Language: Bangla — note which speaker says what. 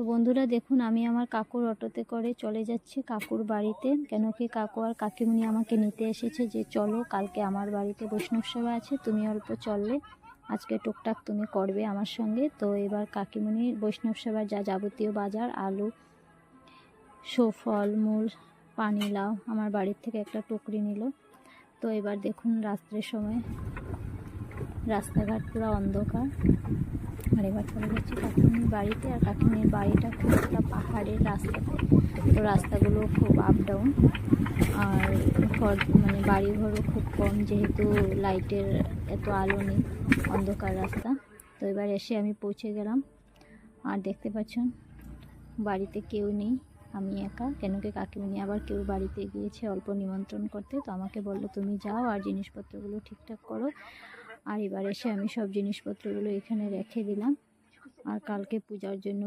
Speaker 1: তো বন্ধুরা দেখুন, আমি আমার কাকুর অটোতে করে চলে যাচ্ছি কাকুর বাড়িতে, কেন কি কাকু আর কাকিমুনি আমাকে নিতে এসেছে যে চলো কালকে আমার বাড়িতে বৈষ্ণব সেবা আছে, তুমি অল্প চললে আজকে টুকটাক তুমি করবে আমার সঙ্গে। তো এবার কাকিমুনি বৈষ্ণব সেবার যা যাবতীয় বাজার, আলু, ফল মূল, পানি লাউ আমার বাড়ির থেকে একটা টুকরি নিল। তো এবার দেখুন রাত্রের সময় রাস্তাঘাট পুরো অন্ধকার, আর এবার চলে যাচ্ছি কাকিমুনির বাড়িতে। আর কাকিমুনির বাড়িটা খুব একটা পাহাড়ের রাস্তাতে, তো রাস্তাগুলো খুব আপ ডাউন, আর মানে বাড়িঘরও খুব কম, যেহেতু লাইটের এত আলো নেই, অন্ধকার রাস্তা। তো এবার এসে আমি পৌঁছে গেলাম, আর দেখতে পাচ্ছেন বাড়িতে কেউ নেই, আমি একা, কেন কি কাকিমুনি আবার কেউ বাড়িতে গিয়েছে অল্প নিমন্ত্রণ করতে। তো আমাকে বললো তুমি যাও আর জিনিসপত্রগুলো ঠিকঠাক করো। আর এবার এসে আমি সব জিনিসপত্রগুলো এখানে রেখে দিলাম, আর কালকে পূজার জন্য